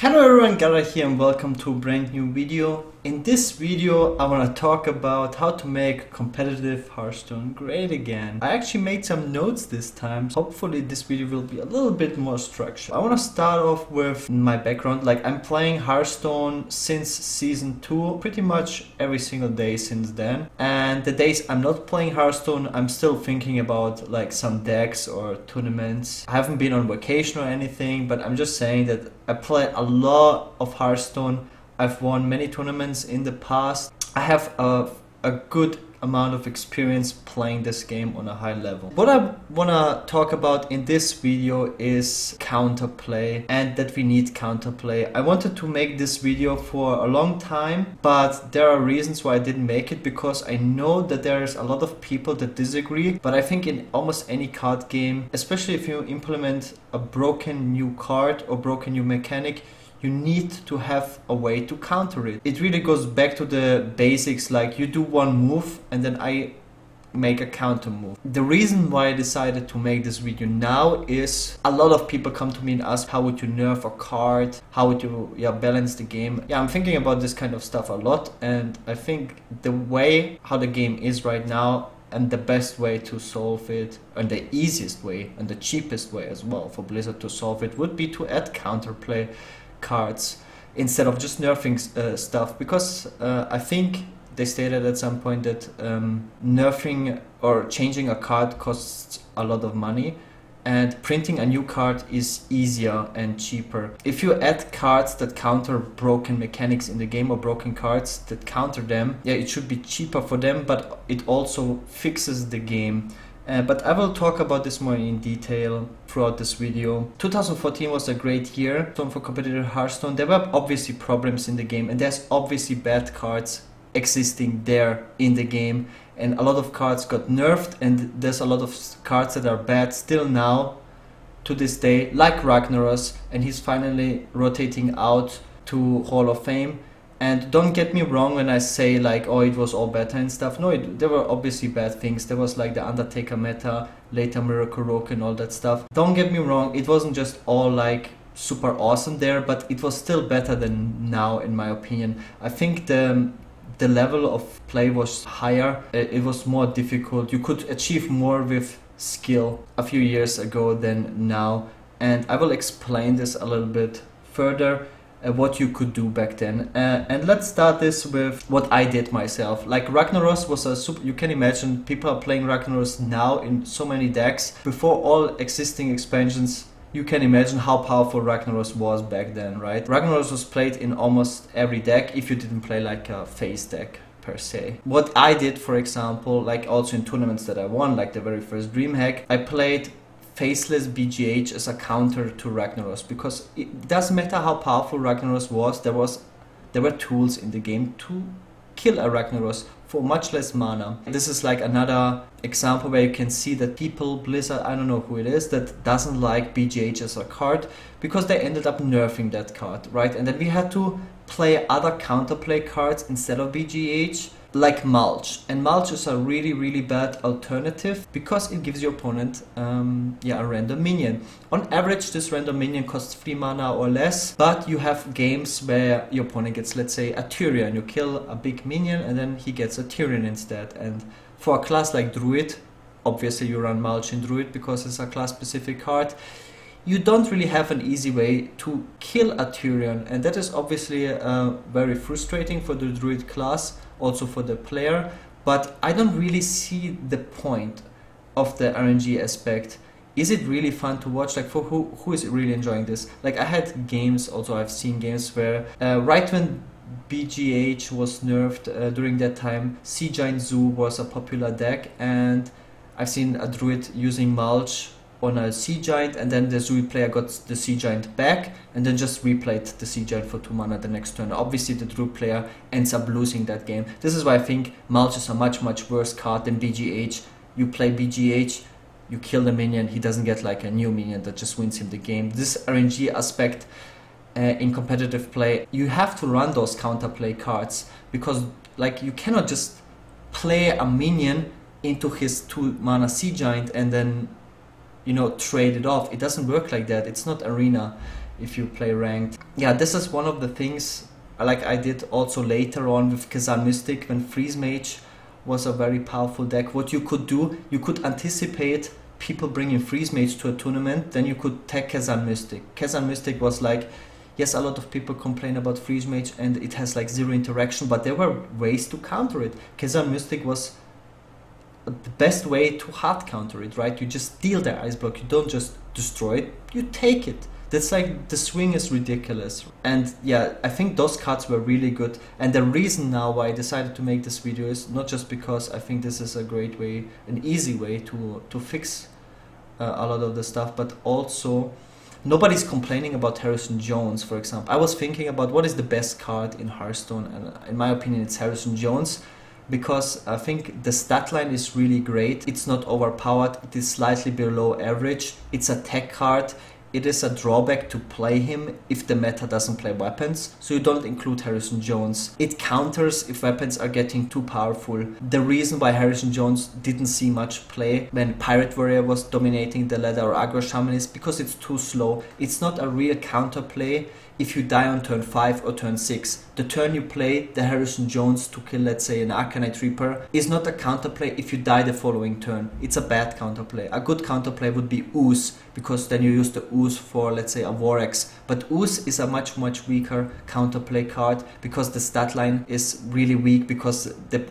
Hello everyone, Gaara here and welcome to a brand new video. In this video I want to talk about how to make competitive Hearthstone great again. I actually made some notes this time, so hopefully this video will be a little bit more structured. I want to start off with my background. Like, I'm playing Hearthstone since season 2, pretty much every single day since then. And the days I'm not playing Hearthstone, I'm still thinking about like some decks or tournaments. I haven't been on vacation or anything, but I'm just saying that I play a lot of Hearthstone. I've won many tournaments in the past. I have a good amount of experience playing this game on a high level. What I want to talk about in this video is counterplay, and that we need counterplay. I wanted to make this video for a long time, but there are reasons why I didn't make it, because I know that there's a lot of people that disagree. But I think in almost any card game, especially if you implement a broken new card or broken new mechanic, you need to have a way to counter it. It really goes back to the basics, like you do one move and then I make a counter move. The reason why I decided to make this video now is a lot of people come to me and ask, how would you nerf a card? How would you balance the game? I'm thinking about this kind of stuff a lot, and I think the way how the game is right now, and the best way to solve it, and the easiest way and the cheapest way as well for Blizzard to solve it, would be to add counterplay cards instead of just nerfing stuff, because I think they stated at some point that nerfing or changing a card costs a lot of money, and printing a new card is easier and cheaper. If you add cards that counter broken mechanics in the game, or broken cards that counter them, it should be cheaper for them, but it also fixes the game. But I will talk about this more in detail throughout this video. 2014 was a great year for competitive Hearthstone. There were obviously problems in the game, and there's obviously bad cards existing there in the game, and a lot of cards got nerfed, and there's a lot of cards that are bad still now to this day, like Ragnaros, and he's finally rotating out to Hall of Fame. And don't get me wrong when I say like, oh, it was all better and stuff. No, there were obviously bad things. There was like the Undertaker meta, later Miracle Rogue and all that stuff. Don't get me wrong, it wasn't just all like super awesome there, but it was still better than now in my opinion. I think the level of play was higher. It was more difficult. You could achieve more with skill a few years ago than now. And I will explain this a little bit further. What you could do back then, and let's start this with what I did myself. Like, Ragnaros was a super, you can imagine people are playing Ragnaros now in so many decks. Before all existing expansions, you can imagine how powerful Ragnaros was back then, right? Ragnaros was played in almost every deck if you didn't play like a face deck per se. What I did, for example, like also in tournaments that I won, like the very first DreamHack, I played Faceless BGH as a counter to Ragnaros, because it doesn't matter how powerful Ragnaros was, there were tools in the game to kill a Ragnaros for much less mana. This is like another example where you can see that people, Blizzard, I don't know who it is, that doesn't like BGH as a card, because they ended up nerfing that card, right? And then we had to play other counterplay cards instead of BGH, like Mulch. And Mulch is a really bad alternative, because it gives your opponent a random minion. On average, this random minion costs 3 mana or less, but you have games where your opponent gets, let's say, a Tyrion. You kill a big minion and then he gets a Tyrion instead. And for a class like Druid, obviously you run Mulch in Druid because it's a class specific card. You don't really have an easy way to kill a Tyrion, and that is obviously very frustrating for the Druid class, also for the player. But I don't really see the point of the RNG aspect. Is it really fun to watch? Like, for who is really enjoying this? Like, I had games, also I've seen games where right when BGH was nerfed during that time, Sea Giant Zoo was a popular deck, and I've seen a Druid using Mulch on a Sea Giant, and then the Zui player got the Sea Giant back and then just replayed the Sea Giant for 2 mana the next turn. Obviously the Druid player ends up losing that game. This is why I think Mulch is a much worse card than BGH. You play BGH, you kill the minion, he doesn't get like a new minion that just wins him the game. This RNG aspect in competitive play, you have to run those counterplay cards, because like you cannot just play a minion into his 2 mana Sea Giant and then, you know, trade it off. It doesn't work like that. It's not arena if you play ranked. yeah, this is one of the things like I did also later on with Kazan Mystic when Freeze Mage was a very powerful deck. What you could do, you could anticipate people bringing Freeze Mage to a tournament, then you could tech Kazan Mystic. Kazan Mystic was like, yes, a lot of people complain about Freeze Mage and it has like zero interaction, but there were ways to counter it. Kazan Mystic was the best way to hard counter it, right? You just deal the ice block, you don't just destroy it, you take it. That's like, the swing is ridiculous. And yeah, I think those cards were really good. And the reason now why I decided to make this video is not just because I think this is a great way, an easy way to fix a lot of the stuff, but also nobody's complaining about Harrison Jones, for example. I was thinking about what is the best card in Hearthstone, and in my opinion it's Harrison Jones, because I think the stat line is really great. It's not overpowered, it is slightly below average, it's a tech card. It is a drawback to play him if the meta doesn't play weapons, so you don't include Harrison Jones. It counters if weapons are getting too powerful. The reason why Harrison Jones didn't see much play when Pirate Warrior was dominating the ladder or Aggro Shaman is because it's too slow. It's not a real counterplay if you die on turn 5 or turn 6. The turn you play the Harrison Jones to kill, let's say, an Arcanite Reaper is not a counterplay if you die the following turn. It's a bad counterplay. A good counterplay would be Ooze, because then you use the Ooze for, let's say, a Vorax. But Ooze is a much weaker counterplay card because the stat line is really weak because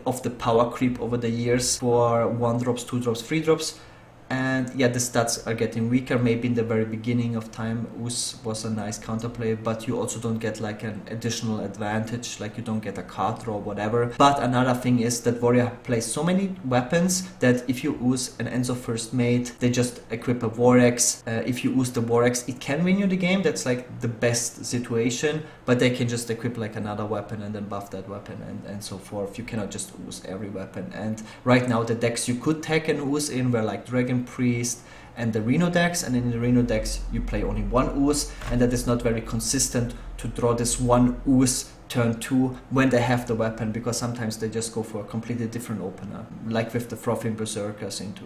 of the power creep over the years for 1-drops, 2-drops, 3-drops. And yeah, the stats are getting weaker. Maybe in the very beginning of time Ooze was a nice counterplay, but you also don't get like an additional advantage, like you don't get a card draw or whatever. But another thing is that Warrior plays so many weapons that if you Ooze an Enzo First Mate, they just equip a Vorax. If you Ooze the Vorax, it can win you the game. That's like the best situation, but they can just equip like another weapon and then buff that weapon and so forth. You cannot just Ooze every weapon. And right now the decks you could tech and Ooze in were like Dragon Priest and the Reno decks, and in the Reno decks you play only one Ooze, and that is not very consistent to draw this one Ooze turn 2 when they have the weapon, because sometimes they just go for a completely different opener, like with the Frothing Berserkers into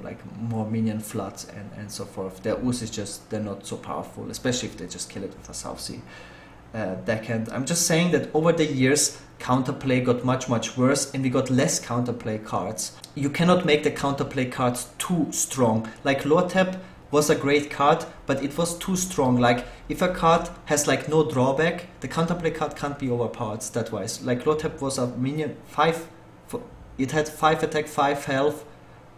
like more minion floods and so forth. Their Ooze is just, they're not so powerful, especially if they just kill it with a South Sea deckhand. I'm just saying that over the years counterplay got much worse and we got less counterplay cards. You cannot make the counterplay cards too strong. Like Lortep was a great card, but it was too strong. Like if a card has like no drawback, the counterplay card can't be overpowered stat wise. Like Lortep was a minion 5, it had 5 attack, 5 health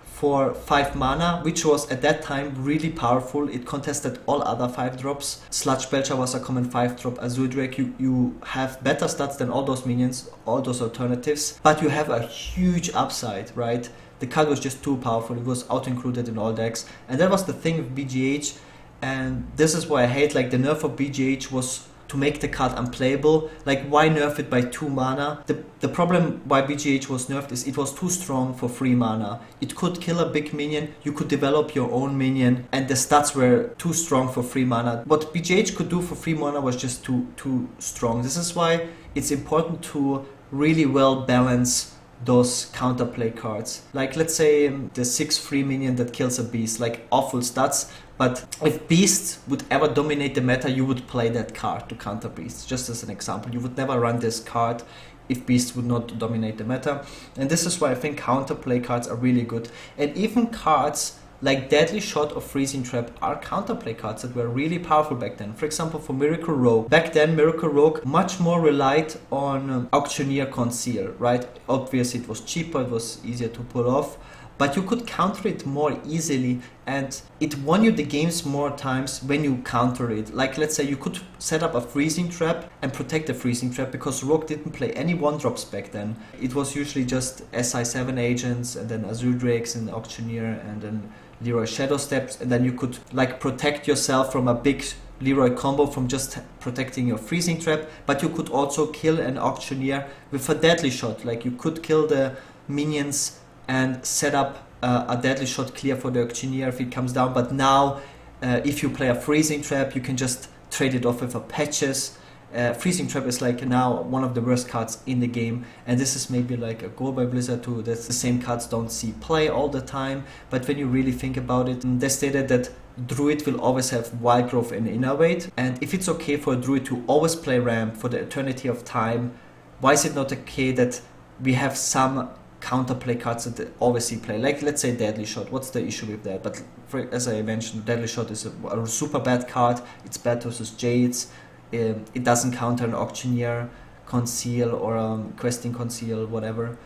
for 5 mana, which was at that time really powerful. It contested all other 5-drops. Sludge Belcher was a common 5-drop. Azure Drake, you have better stats than all those minions, all those alternatives, but you have a huge upside, right? The card was just too powerful. It was auto-included in all decks, and that was the thing with BGH. And this is why I hate, like, the nerf of BGH was to make the card unplayable. Like, why nerf it by 2 mana? The problem why BGH was nerfed is it was too strong for 3 mana. It could kill a big minion, you could develop your own minion, and the stats were too strong for 3 mana. What BGH could do for 3 mana was just too strong. This is why it's important to really well balance those counterplay cards. Like, let's say the 6/3 minion that kills a beast, like awful stats, but if Beast would ever dominate the meta, you would play that card to counter Beast, just as an example. You would never run this card if Beast would not dominate the meta. And this is why I think counterplay cards are really good. And even cards like Deadly Shot or Freezing Trap are counterplay cards that were really powerful back then. For example, for Miracle Rogue. Back then, Miracle Rogue much more relied on Auctioneer Conceal, right? Obviously, it was cheaper, it was easier to pull off, but you could counter it more easily, and it won you the games more times when you counter it. Like, let's say you could set up a Freezing Trap and protect the Freezing Trap, because Rogue didn't play any 1-drops back then. It was usually just SI7 agents and then Azure Drakes and Auctioneer and then Leroy Shadow Steps, and then you could like protect yourself from a big Leroy combo from just protecting your Freezing Trap, but you could also kill an Auctioneer with a Deadly Shot. Like, you could kill the minions and set up a Deadly Shot clear for the Auctioneer if it comes down. But now if you play a Freezing Trap, you can just trade it off with a Patches. Freezing Trap is like now one of the worst cards in the game, and this is maybe like a goal by Blizzard too, that the same cards don't see play all the time. But when you really think about it, they stated that Druid will always have wild growth and innervate, and if it's okay for a Druid to always play ramp for the eternity of time, why is it not okay that we have some counterplay cards that they always see play? Like, let's say Deadly Shot. What's the issue with that? But as I mentioned, Deadly Shot is a super bad card. It's bad versus Jades. It doesn't counter an Auctioneer Conceal or Questing Conceal, whatever.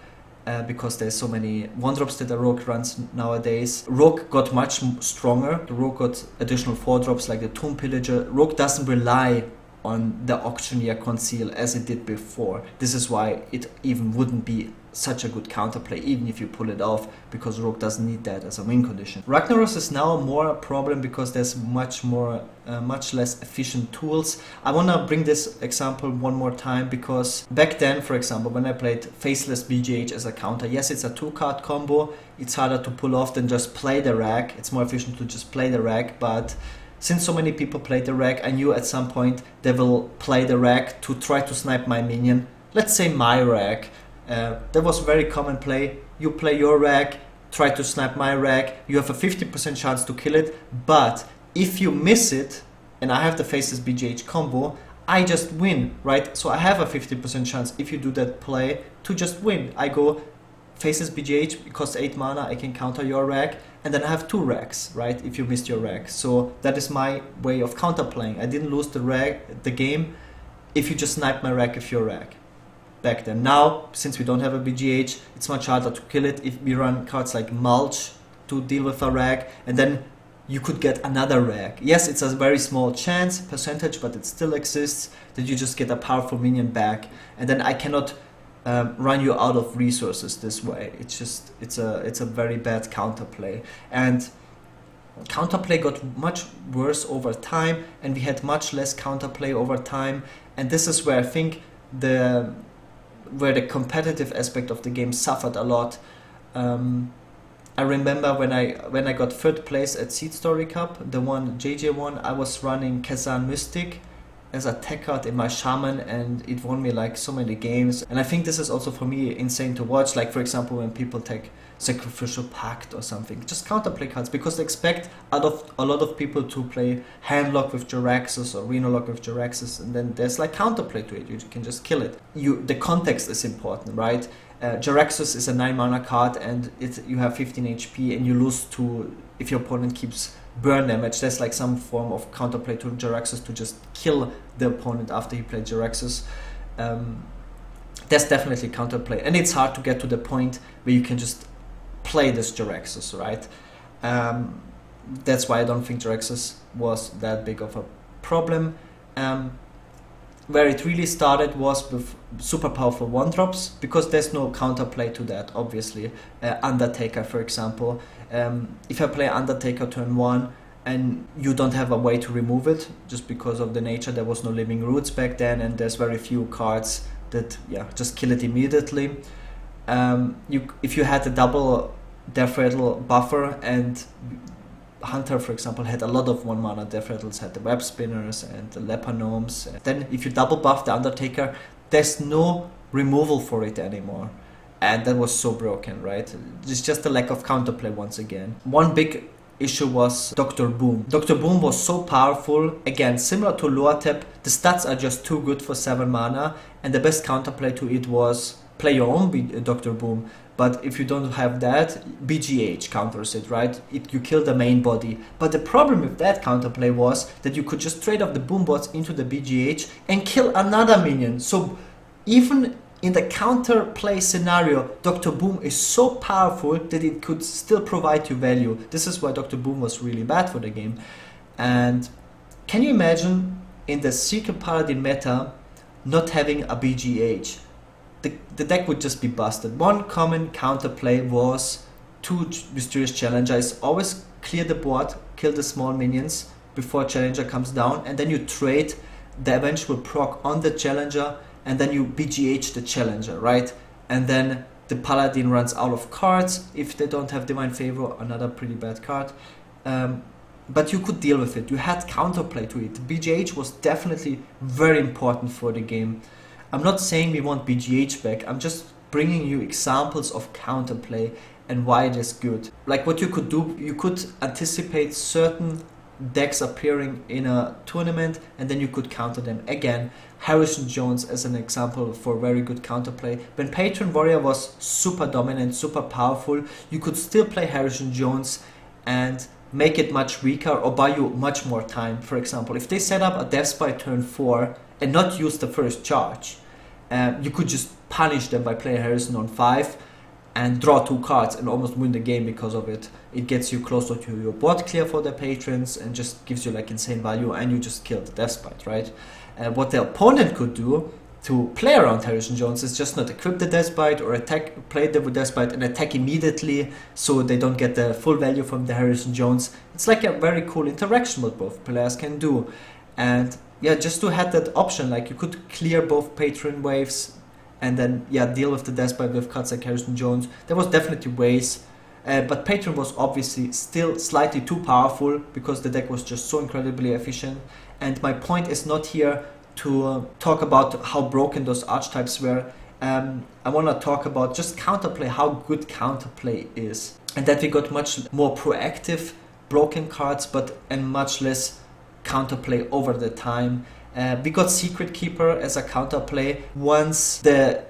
Because there's so many 1-drops that a Rogue runs nowadays. Rogue got much stronger. The Rogue got additional 4-drops like the Tomb Pillager. Rogue doesn't rely on the Auctioneer Conceal as it did before. This is why it even wouldn't be such a good counterplay, even if you pull it off, because Rogue doesn't need that as a win condition. Ragnaros is now more a problem because there's much less efficient tools. I want to bring this example one more time, because back then, for example, when I played Faceless BGH as a counter, yes, it's a 2-card combo, it's harder to pull off than just play the Rag. It's more efficient to just play the Rag, but since so many people played the Rag, I knew at some point they will play the Rag to try to snipe my minion. Let's say my Rag. That was a very common play. You play your Rag, try to snipe my Rag, you have a 50% chance to kill it, but if you miss it, and I have the Faceless BGH combo, I just win, right? So I have a 50% chance, if you do that play, to just win. I go Faceless BGH, it costs 8 mana, I can counter your Rag, and then I have 2 Rags, right, if you missed your Rag. So that is my way of counterplaying. I didn't lose the game, if you just snipe my Rag with your Rag. Back then. Now, since we don't have a BGH, it's much harder to kill it if we run cards like Mulch to deal with a Rag, and then you could get another Rag. Yes, it's a very small percentage, but it still exists, that you just get a powerful minion back, and then I cannot run you out of resources this way. It's a very bad counterplay, and counterplay got much worse over time, and we had much less counterplay over time, and this is where I think where the competitive aspect of the game suffered a lot. I remember when I got 3rd place at Seed Story Cup, the one JJ won, I was running Kazan Mystic as a tech card in my Shaman, and it won me like so many games. And I think this is also for me insane to watch, like for example when people take Sacrificial Pact or something, just counterplay cards, because they expect a lot of people to play Handlock with Jaraxxus or Renolock with Jaraxxus, and then there's like counterplay to it, you can just kill it. The context is important, right? Jaraxxus is a 9 mana card, and you have 15 HP and you lose to, if your opponent keeps burn damage, there's like some form of counterplay to Jaraxxus to just kill the opponent after he played Jaraxxus. There's definitely counterplay, and it's hard to get to the point where you can just play this Jaraxxus, right? That's why I don't think Jaraxxus was that big of a problem. Where it really started was with super powerful 1-drops, because there's no counterplay to that, obviously. Undertaker, for example. If I play Undertaker turn 1 and you don't have a way to remove it, just because of the nature, there was no living roots back then, and there's very few cards that just kill it immediately. If you had a double Death Rattle buffer, and Hunter, for example, had a lot of 1 mana Death Rattles, had the Web Spinners and the Leper Gnomes, then if you double buff the Undertaker, there's no removal for it anymore. And that was so broken, right? It's just a lack of counterplay once again. One big issue was Dr. Boom. Dr. Boom was so powerful, again, similar to Lortep, the stats are just too good for 7 mana, and the best counterplay to it was play your own Dr. Boom. But if you don't have that, BGH counters it, right? You kill the main body. But the problem with that counterplay was that you could just trade off the boom bots into the BGH and kill another minion. So even in the counterplay scenario, Dr. Boom is so powerful that it could still provide you value. This is why Dr. Boom was really bad for the game. And can you imagine in the Secret Paladin meta not having a BGH? The deck would just be busted. One common counterplay was 2 Mysterious Challengers. Always clear the board, kill the small minions before Challenger comes down, and then you trade the eventual proc on the Challenger, and then you BGH the Challenger, right? And then the Paladin runs out of cards if they don't have Divine Favor, another pretty bad card. But you could deal with it. You had counterplay to it. BGH was definitely very important for the game. I'm not saying we want BGH back, I'm just bringing you examples of counterplay and why it is good. Like what you could do, you could anticipate certain decks appearing in a tournament, and then you could counter them. Again, Harrison Jones as an example for very good counterplay. When Patron Warrior was super dominant, super powerful, you could still play Harrison Jones and make it much weaker or buy you much more time. For example, if they set up a Death by turn 4 and not use the first charge, you could just punish them by playing Harrison on 5 and draw 2 cards and almost win the game because of it. It gets you closer to your board clear for the patrons and just gives you like insane value, and you just kill the Deathbite, right? What the opponent could do to play around Harrison Jones is just not equip the Deathbite or play the Deathbite and attack immediately so they don't get the full value from the Harrison Jones. It's like a very cool interaction what both players can do. And yeah, just to have that option, like you could clear both patron waves and then yeah, deal with the Deathbite with cards like Harrison Jones. There was definitely ways, but Patron was obviously still slightly too powerful because the deck was just so incredibly efficient. And my point is not here to talk about how broken those archetypes were. I want to talk about just counterplay, how good counterplay is, and that we got much more proactive broken cards, but and much less counterplay over the time. We got Secret Keeper as a counterplay once the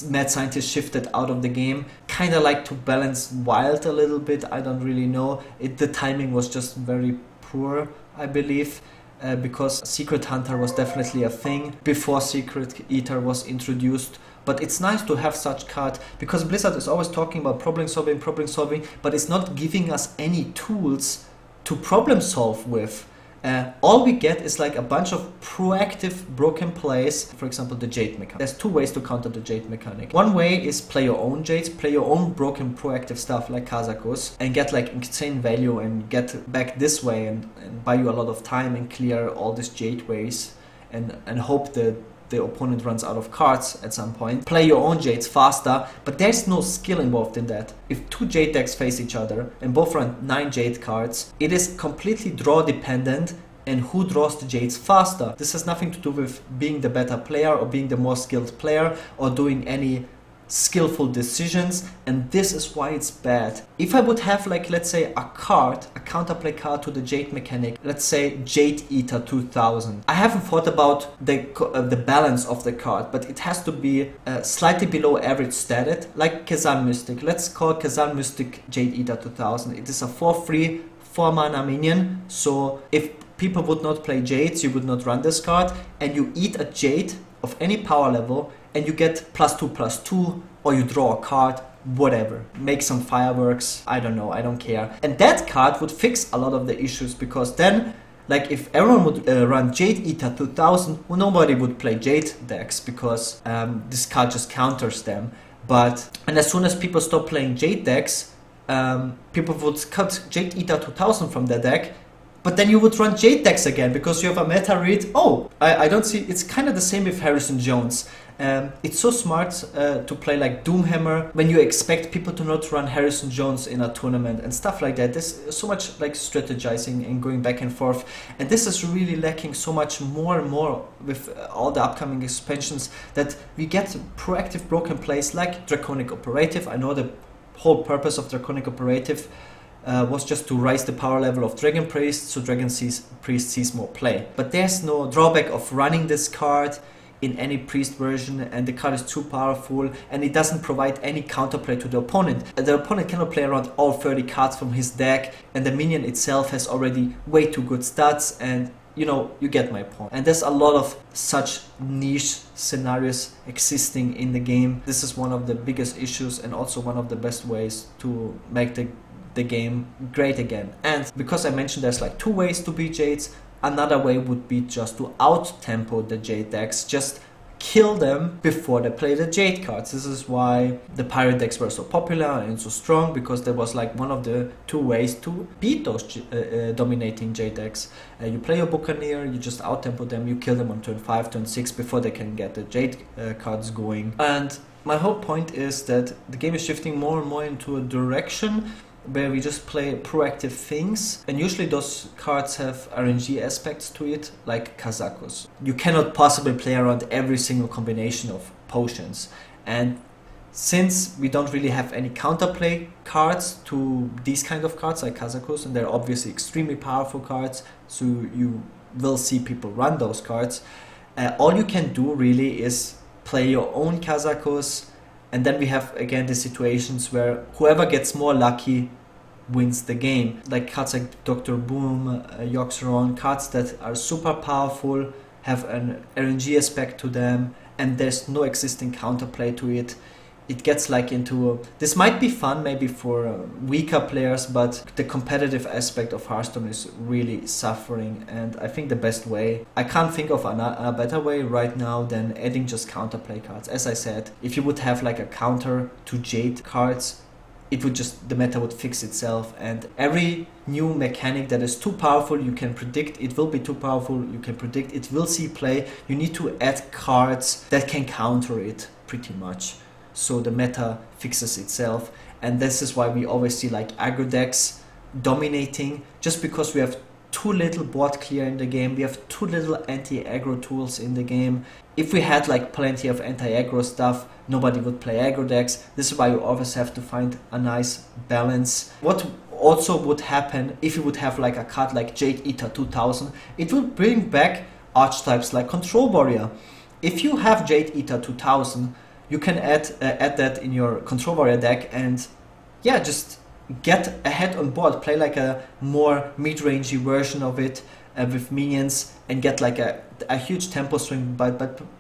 Mad Scientist shifted out of the game. Kind of like to balance Wild a little bit, I don't really know. The timing was just very poor, I believe, because Secret Hunter was definitely a thing before Secret Eater was introduced. But it's nice to have such card because Blizzard is always talking about problem solving, but it's not giving us any tools to problem solve with. All we get is like a bunch of proactive broken plays. For example, the Jade mechanic. There's 2 ways to counter the Jade mechanic. One way is play your own Jades, play your own broken proactive stuff like Kazakus and get like insane value and get back this way and buy you a lot of time and clear all these Jade ways and hope that the opponent runs out of cards at some point. Play your own Jades faster, but there's no skill involved in that. If 2 Jade decks face each other and both run 9 Jade cards, it is completely draw dependent and who draws the Jades faster. This has nothing to do with being the better player or being the more skilled player or doing any skillful decisions, and this is why it's bad. If I would have like, let's say, a counterplay card to the Jade mechanic, let's say Jade Eater 2000. I haven't thought about the balance of the card, but it has to be slightly below average statted, like Kazan Mystic. Let's call Kazan Mystic Jade Eater 2000. It is a 4/3 4-mana minion, so if people would not play Jades, you would not run this card, and you eat a Jade of any power level and you get +2/+2, or you draw a card, whatever. Make some fireworks, I don't know, I don't care. And that card would fix a lot of the issues, because then, like if everyone would run Jade Eater 2000, well, nobody would play Jade decks because this card just counters them. And as soon as people stop playing Jade decks, people would cut Jade Eater 2000 from their deck. But then you would run Jade decks again because you have a meta read. Oh, I don't see. It's kind of the same with Harrison Jones. It's so smart to play like Doomhammer when you expect people to not run Harrison Jones in a tournament and stuff like that. There's so much like strategizing and going back and forth, and this is really lacking so much more and more with all the upcoming expansions, that we get proactive broken plays like Draconic Operative. I know the whole purpose of Draconic Operative was just to raise the power level of Dragon Priest, so Dragon Priest sees more play. But there's no drawback of running this card in any Priest version, and the card is too powerful, and it doesn't provide any counterplay to the opponent. The opponent cannot play around all 30 cards from his deck, and the minion itself has already way too good stats, and you know, you get my point. And there's a lot of such niche scenarios existing in the game. This is one of the biggest issues, and also one of the best ways to make the game great again. And because I mentioned there's like 2 ways to beat Jades, another way would be just to out-tempo the Jade decks, just kill them before they play the Jade cards. This is why the Pirate decks were so popular and so strong, because there was like one of the 2 ways to beat those dominating Jade decks. You play your Buccaneer, you just out-tempo them, you kill them on turn 5, turn 6 before they can get the Jade cards going. And my whole point is that the game is shifting more and more into a direction where we just play proactive things, and usually those cards have RNG aspects to it, like Kazakus. You cannot possibly play around every single combination of potions, and since we don't really have any counterplay cards to these kind of cards like Kazakus, and they're obviously extremely powerful cards, so you will see people run those cards, all you can do really is play your own Kazakus, and then we have again the situations where whoever gets more lucky wins the game. Like cards like Dr. Boom, Yoxeron, cards that are super powerful, have an RNG aspect to them, and there's no existing counterplay to it. It gets like into this might be fun maybe for weaker players, but the competitive aspect of Hearthstone is really suffering, and I think the best way, I can't think of a better way right now than adding just counterplay cards. As I said, if you would have like a counter to Jade cards, it would just, the meta would fix itself, and every new mechanic that is too powerful, you can predict it will be too powerful, you can predict it will see play, you need to add cards that can counter it pretty much, so the meta fixes itself. And this is why we always see like aggro decks dominating, just because we have too little board clear in the game, we have too little anti-aggro tools in the game. If we had like plenty of anti-aggro stuff, nobody would play aggro decks. This is why you always have to find a nice balance. What also would happen if you would have like a card like Jade Eater 2000, it would bring back archetypes like Control Warrior. If you have Jade Eater 2000, you can add that in your Control Warrior deck, and yeah, just get ahead on board, play like a more mid-rangey version of it with minions, and get like a huge tempo swing by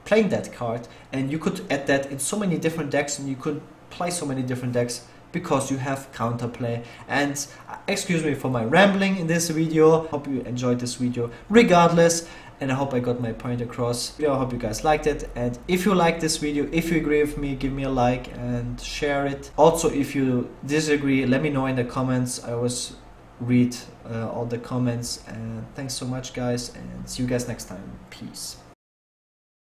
playing that card. And you could add that in so many different decks, and you could play so many different decks because you have counterplay. And excuse me for my rambling in this video, hope you enjoyed this video regardless, and I hope I got my point across. I hope you guys liked it, and if you like this video, if you agree with me, give me a like and share it. Also, if you disagree, let me know in the comments. I always read all the comments, and thanks so much guys, and see you guys next time. Peace.